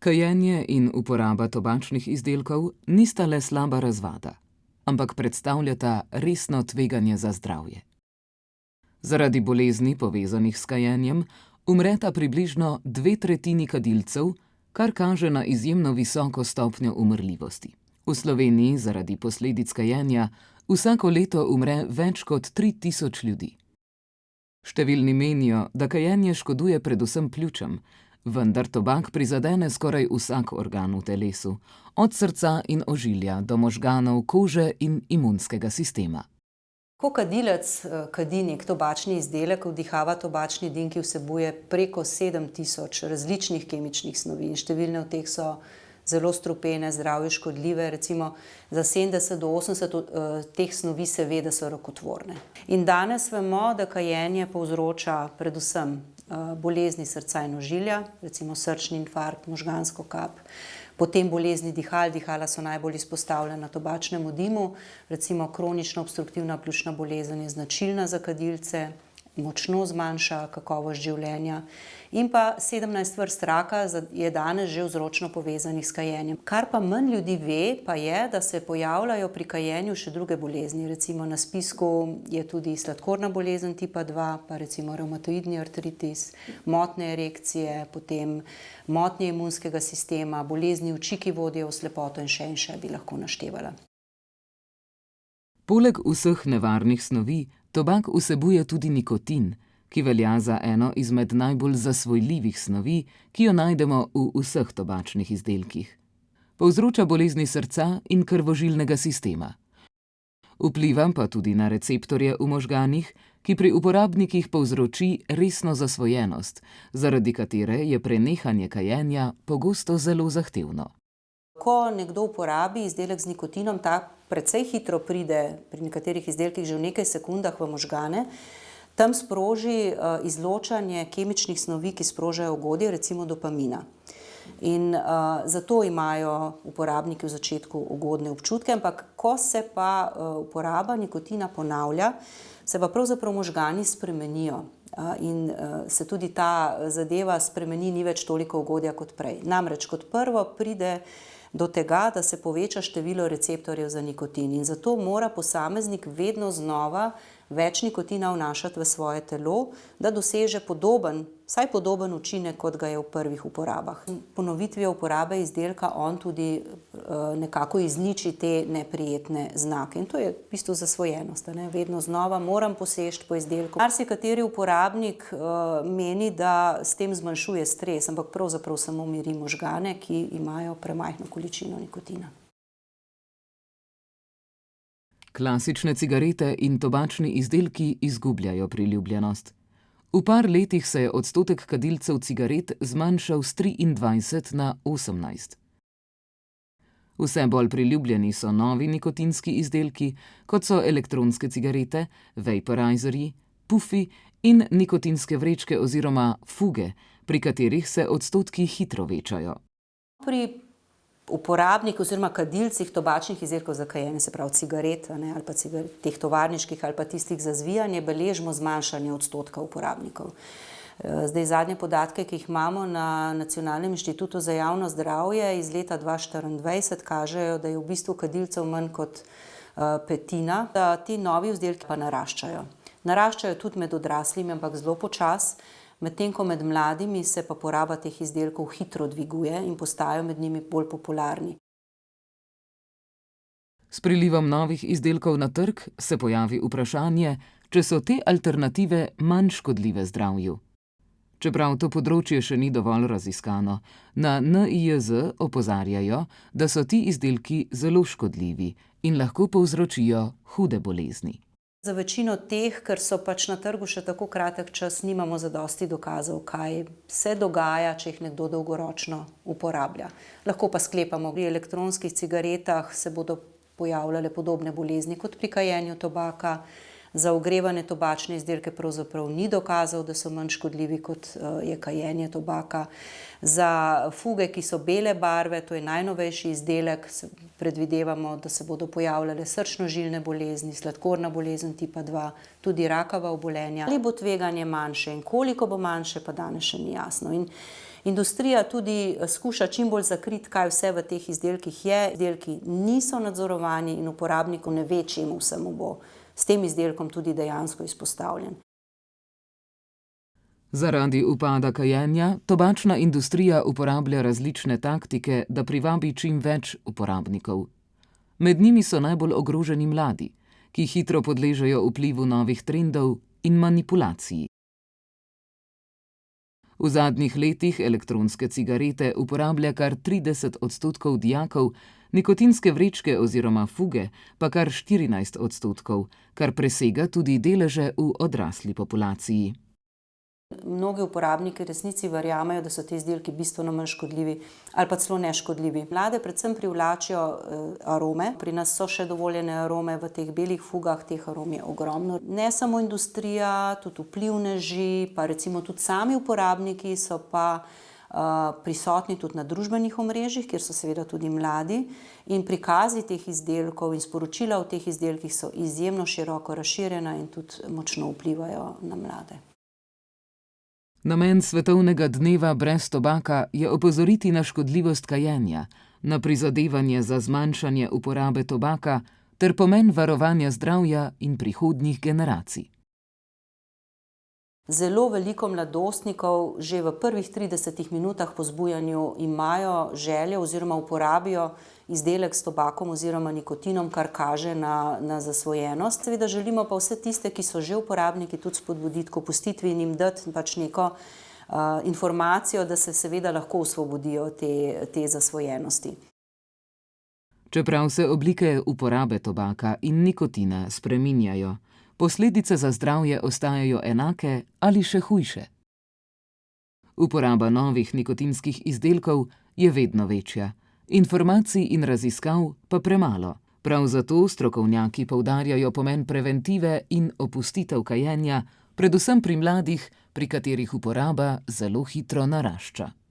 Kajenje in uporaba tobačnih izdelkov nista le slaba razvada, ampak predstavljata resno tveganje za zdravje. Zaradi bolezni, povezanih s kajenjem, umreta približno 2/3 kadilcev, kar kaže na izjemno visoko stopnjo umrljivosti. V Sloveniji zaradi posledic kajenja vsako leto umre več kot 3000 ljudi. Številni menijo, da kajenje škoduje predvsem pljučem, vendar tobak prizadene skoraj vsak organ v telesu, od srca in ožilja do možganov, kože in imunskega sistema. Ko kadilec kadi nek tobačni izdelek, vdihava tobačni dim, ki vsebuje preko 7000 različnih kemičnih snovi in številne od teh so zelo strupene, zdravju škodljive, recimo za 70 do 80 teh snovi se ve, da so rakotvorne. In danes vemo, da kajenje povzroča predvsem bolezni srca in ožilja, recimo srčni infarkt, možgansko kap, potem bolezni dihal, dihala so najbolj izpostavljena tobačnemu dimu, recimo kronična obstruktivna pljučna bolezen je značilna za kadilce, močno zmanjša kakovost življenja in pa 17 vrst raka je danes že vzročno povezanih s kajenjem. Kar pa manj ljudi ve, pa je, da se pojavljajo pri kajenju še druge bolezni. Recimo na spisku je tudi sladkorna bolezen tipa 2, pa recimo revmatoidni artritis, motnje erekcije, potem motnje imunskega sistema, bolezni oči, ki vodijo v slepoto in še bi lahko naštevala. Poleg vseh nevarnih snovi, tobak vsebuje tudi nikotin, ki velja za eno izmed najbolj zasvojljivih snovi, ki jo najdemo v vseh tobačnih izdelkih. Povzroča bolezni srca in krvožilnega sistema. Vpliva pa tudi na receptorje v možganih, ki pri uporabnikih povzroči resno zasvojenost, zaradi katere je prenehanje kajenja pogosto zelo zahtevno. Ko nekdo uporabi izdelek z nikotinom, ta precej hitro pride pri nekaterih izdelkih že v nekaj sekundah v možgane, tam sproži izločanje kemičnih snovi, ki sprožajo ugodje, recimo dopamina. In zato imajo uporabniki v začetku ugodne občutke, ampak ko se pa uporaba nikotina ponavlja, se pa pravzaprav možgani spremenijo in se tudi ta zadeva spremeni, ni več toliko ugodja kot prej. Namreč kot prvo pride do tega, da se poveča število receptorjev za nikotin in zato mora posameznik vedno znova več nikotina vnašati v svoje telo, da doseže vsaj podoben učinek, kot ga je v prvih uporabah. Ponovitvijo uporabe izdelka on tudi nekako izniči te neprijetne znake in to je v bistvu zasvojenost. Vedno znova moram poseči po izdelku. Marsikateri uporabnik meni, da s tem zmanjšuje stres, ampak pravzaprav samo miri možgane, ki imajo premajhno količino nikotina. Klasične cigarete in tobačni izdelki izgubljajo priljubljenost. V par letih se je odstotek kadilcev cigaret zmanjšal s 23 na 18. Vse bolj priljubljeni so novi nikotinski izdelki, kot so elektronske cigarete, vaporizerji, pufi in nikotinske vrečke oziroma fuge, pri katerih se odstotki hitro večajo. Pri uporabnik oziroma kadilcih tobačnih izdelkov za kajenje, se pravi cigaret ali pa teh tovarniških ali pa tistih za zvijanje, beležimo zmanjšanje odstotka uporabnikov. Zdaj zadnje podatke, ki jih imamo na Nacionalnem inštitutu za javno zdravje iz leta 2024, kažejo, da je v bistvu kadilcev manj kot petina, da ti novi izdelki pa naraščajo. Naraščajo tudi med odraslimi, ampak zelo počasi. Medtem ko med mladimi se pa poraba teh izdelkov hitro dviguje in postajajo med njimi bolj popularni. S prilivom novih izdelkov na trg se pojavi vprašanje, če so te alternative manj škodljive zdravju. Čeprav to področje še ni dovolj raziskano, na NIJZ opozarjajo, da so ti izdelki zelo škodljivi in lahko povzročijo hude bolezni. Za večino teh, ker so pač na trgu še tako kratek čas, nimamo zadosti dokazov, kaj se dogaja, če jih nekdo dolgoročno uporablja. Lahko pa sklepamo, pri elektronskih cigaretah se bodo pojavljale podobne bolezni kot pri kajenju tobaka, Za ogrevane tobačne izdelke pravzaprav ni dokazal, da so manj škodljivi kot je kajenje tobaka. Za fuge, ki so bele barve, to je najnovejši izdelek, predvidevamo, da se bodo pojavljale srčno-žilne bolezni, sladkorna bolezen tipa 2, tudi rakava obolenja. Ali bo tveganje manjše in koliko bo manjše, pa danes še ni jasno. In industrija tudi skuša čim bolj zakriti, kaj vse v teh izdelkih je. Izdelki niso nadzorovani in uporabniku ne ve, čemu vsemu bo s tem izdelkom tudi dejansko izpostavljen. Zaradi upada kajenja tobačna industrija uporablja različne taktike, da privabi čim več uporabnikov. Med njimi so najbolj ogroženi mladi, ki hitro podležejo vplivu novih trendov in manipulacij. V zadnjih letih elektronske cigarete uporablja kar 30% dijakov, nikotinske vrečke oziroma fuge pa kar 14%, kar presega tudi deleže v odrasli populaciji. Mnogi uporabniki resnici verjamejo, da so ti izdelki bistveno manj škodljivi ali pa celo neškodljivi. Mlade predvsem privlačijo arome. Pri nas so še dovoljene arome v teh belih fugah, teh arom je ogromno. Ne samo industrija, tudi vplivneži, pa recimo tudi sami uporabniki so pa prisotni tudi na družbenih omrežjih, kjer so seveda tudi mladi, in prikazi teh izdelkov in sporočila o teh izdelkih so izjemno široko razširjena in tudi močno vplivajo na mlade. Namen Svetovnega dneva brez tobaka je opozoriti na škodljivost kajenja, na prizadevanje za zmanjšanje uporabe tobaka ter pomen varovanja zdravja in prihodnjih generacij. Zelo veliko mladostnikov že v prvih 30 minutah po zbujanju imajo željo oziroma uporabijo izdelek s tobakom oziroma nikotinom, kar kaže na zasvojenost. Seveda želimo pa vse tiste, ki so že uporabniki, tudi spodbuditi k opustitvi in jim dati pač neko informacijo, da se seveda lahko osvobodijo te zasvojenosti. Čeprav se oblike uporabe tobaka in nikotina spreminjajo, posledice za zdravje ostajajo enake ali še hujše. Uporaba novih nikotinskih izdelkov je vedno večja, informacij in raziskav pa premalo. Prav zato strokovnjaki poudarjajo pomen preventive in opustitev kajenja, predvsem pri mladih, pri katerih uporaba zelo hitro narašča.